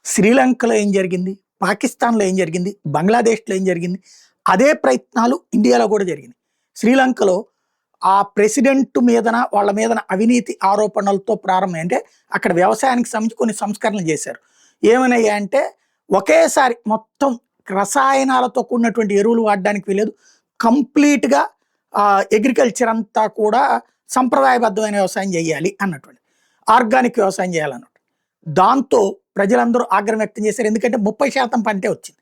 శ్రీలంకలో ఏం జరిగింది, పాకిస్తాన్‌లో ఏం జరిగింది, బంగ్లాదేశ్‌లో ఏం జరిగింది, అదే ప్రయత్నాలు ఇండియాలో కూడా జరిగినాయి. శ్రీలంకలో ఆ ప్రెసిడెంట్ మీదన, వాళ్ళ మీదన అవినీతి ఆరోపణలతో ప్రారంభమై అంటే అక్కడ వ్యవసాయానికి సంబంధించి కొన్ని సంస్కరణలు చేశారు. ఏమన్నాయంటే ఒకేసారి మొత్తం రసాయనాలతో కూడినటువంటి ఎరువులు వాడడానికి వీలేదు. కంప్లీట్‌గా అగ్రికల్చర్ అంతా కూడా సంప్రదాయబద్ధమైన వ్యవసాయం చేయాలి అన్నటువంటి. ఆర్గానిక్ వ్యవసాయం చేయాలన్నట్టు. దాంతో ప్రజలందరూ ఆగ్రహం వ్యక్తం చేశారు. ఎందుకంటే 30% పంటే వచ్చింది.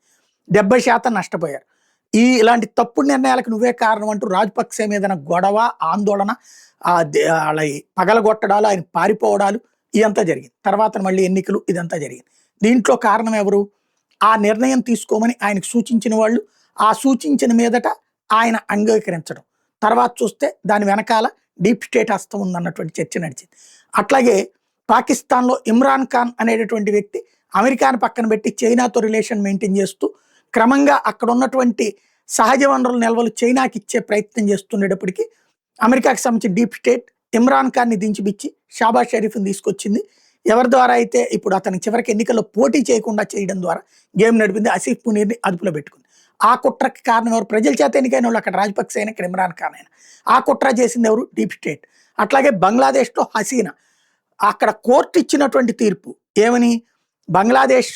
70% నష్టపోయారు. ఇలాంటి తప్పుడు నిర్ణయాలకు నువ్వే కారణం అంటూ రాజపక్సే మీదన గొడవ, ఆందోళన, వాళ్ళ పగలగొట్టడాలు, ఆయన పారిపోవడాలు ఇదంతా జరిగింది. తర్వాత మళ్ళీ ఎన్నికలు ఇదంతా జరిగింది. దీంట్లో కారణం ఎవరు? ఆ నిర్ణయం తీసుకోమని ఆయనకు సూచించిన వాళ్ళు, ఆ సూచించిన మీదట ఆయన అంగీకరించడం. తర్వాత చూస్తే దాని వెనకాల డీప్ స్టేట్ హస్తం ఉందన్నటువంటి చర్చ నడిచింది. అట్లాగే పాకిస్తాన్లో ఇమ్రాన్ ఖాన్ అనేటటువంటి వ్యక్తి అమెరికాను పక్కన పెట్టి చైనాతో రిలేషన్ మెయింటైన్ చేస్తూ క్రమంగా అక్కడ ఉన్నటువంటి సహజ వనరుల నిల్వలు చైనాకి ఇచ్చే ప్రయత్నం చేస్తుండేటప్పటికీ అమెరికాకి సంబంధించి డీప్ స్టేట్ ఇమ్రాన్ ఖాన్ని దించిపిచ్చి షాబాజ్ షరీఫ్ని తీసుకొచ్చింది. ఎవరి ద్వారా అయితే ఇప్పుడు అతని చివరికి ఎన్నికల్లో పోటీ చేయకుండా చేయడం ద్వారా గేమ్ నడిపింది. ఆసిఫ్ మునీర్ని అదుపులో పెట్టుకుంది. ఆ కుట్రకి కారణం ఎవరు? ప్రజల చేత ఎన్నికైన వాళ్ళు, అక్కడ రాజపక్సే అయినా, ఇక్కడ ఇమ్రాన్ ఖాన్ అయినా. ఆ కుట్ర చేసింది ఎవరు? Deep state. అట్లాగే బంగ్లాదేశ్లో హసీనా, అక్కడ కోర్టు ఇచ్చినటువంటి తీర్పు ఏమని, బంగ్లాదేశ్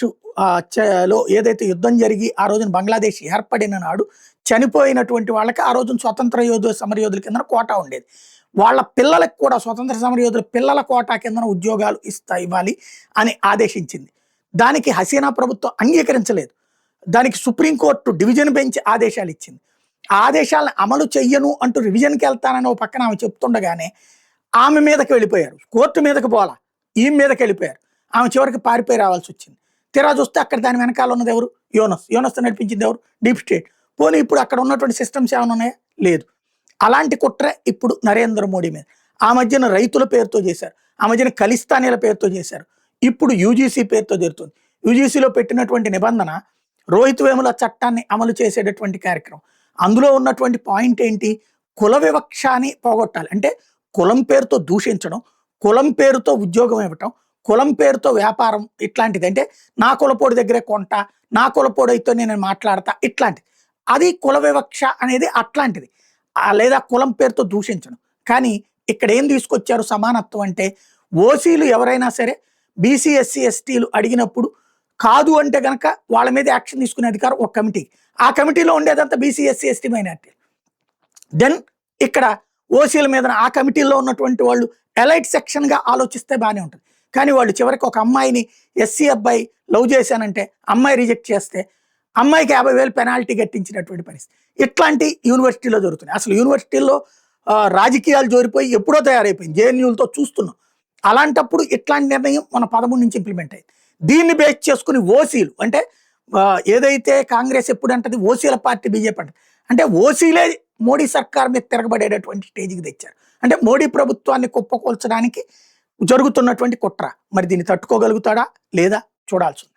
లో ఏదైతే యుద్ధం జరిగి ఆ రోజున బంగ్లాదేశ్ ఏర్పడిన నాడు చనిపోయినటువంటి వాళ్ళకి ఆ రోజున స్వతంత్ర సమరయోధుల కింద కోటా ఉండేది. వాళ్ళ పిల్లలకు కూడా స్వతంత్ర సమరయోధుల పిల్లల కోటా కింద ఉద్యోగాలు ఇవ్వాలి అని ఆదేశించింది. దానికి హసీనా ప్రభుత్వం అంగీకరించలేదు. దానికి సుప్రీంకోర్టు డివిజన్ బెంచ్ ఆదేశాలు ఇచ్చింది. ఆ ఆదేశాలను అమలు చెయ్యను అంటూ రివిజన్కి వెళ్తానని ఒక పక్కన ఆమె చెప్తుండగానే ఆమె మీదకి వెళ్ళిపోయారు. కోర్టు మీదకి పోలా, ఈమె మీదకి వెళ్ళిపోయారు. ఆమె చివరికి పారిపోయి రావాల్సి వచ్చింది. తీరా చూస్తే అక్కడ దాని వెనకాల ఉన్నది ఎవరు? యోనస్ నడిపించింది ఎవరు? Deep state. పోనీ ఇప్పుడు అక్కడ ఉన్నటువంటి సిస్టమ్స్ ఏమైనా ఉన్నాయా? లేదు. అలాంటి కుట్ర ఇప్పుడు నరేంద్ర మోడీ మీద. ఆ మధ్యన రైతుల పేరుతో చేశారు, ఆ మధ్యన ఖలిస్తానీల పేరుతో చేశారు, ఇప్పుడు యూజీసీ పేరుతో జరుగుతుంది. యూజీసీలో పెట్టినటువంటి నిబంధన రోహిత్ వేముల చట్టాన్ని అమలు చేసేటటువంటి కార్యక్రమం. అందులో ఉన్నటువంటి పాయింట్ ఏంటి? కుల వివక్షని పోగొట్టాలి. అంటే కులం పేరుతో దూషించడం, కులం పేరుతో ఉద్యోగం ఇవ్వటం, కులం పేరుతో వ్యాపారం, ఇట్లాంటిది. అంటే నా కులపోడి దగ్గరే కొంటా, నా కులపోడితో నేను మాట్లాడతా, ఇట్లాంటిది. అది కుల వివక్ష అనేది అట్లాంటిది. లేదా కులం పేరుతో దూషించడం. కానీ ఇక్కడ ఏం తీసుకొచ్చారు? సమానత్వం. అంటే ఓసీలు ఎవరైనా సరే బీసీ, ఎస్సీ, ఎస్టీలు అడిగినప్పుడు కాదు అంటే కనుక వాళ్ళ మీద యాక్షన్ తీసుకునే అధికారం ఒక కమిటీకి. ఆ కమిటీలో ఉండేదంతా BC, SC, ST minority. Then ఇక్కడ ఓసీల మీద ఆ కమిటీలో ఉన్నటువంటి వాళ్ళు ఎలైట్ సెక్షన్గా ఆలోచిస్తే బాగానే ఉంటుంది. కానీ వాళ్ళు చివరికి ఒక అమ్మాయిని ఎస్సీ అబ్బాయి లవ్ చేశానంటే అమ్మాయి రిజెక్ట్ చేస్తే అమ్మాయికి 50,000 పెనాల్టీ కట్టించినటువంటి పరిస్థితి. ఇట్లాంటి యూనివర్సిటీలో జరుగుతున్నాయి. అసలు యూనివర్సిటీల్లో రాజకీయాలు జోరిపోయి ఎప్పుడో తయారైపోయింది. జేఎన్యూలతో చూస్తున్నాం. అలాంటప్పుడు ఇట్లాంటి నిర్ణయం మన 13 నుంచి ఇంప్లిమెంట్ అయింది. దీన్ని బేస్ చేసుకుని ఓసీలు అంటే ఏదైతే కాంగ్రెస్ ఎప్పుడు అంటది ఓసీల పార్టీ బీజేపీ అంటది. అంటే ఓసీలే మోడీ సర్కార్ మీద తిరగబడేటటువంటి స్టేజ్కి తెచ్చారు. అంటే మోడీ ప్రభుత్వాన్ని కుప్పకూల్చడానికి జరుగుతున్నటువంటి కుట్ర. మరి దీన్ని తట్టుకోగలుగుతాడా లేదా చూడాల్సి ఉంది.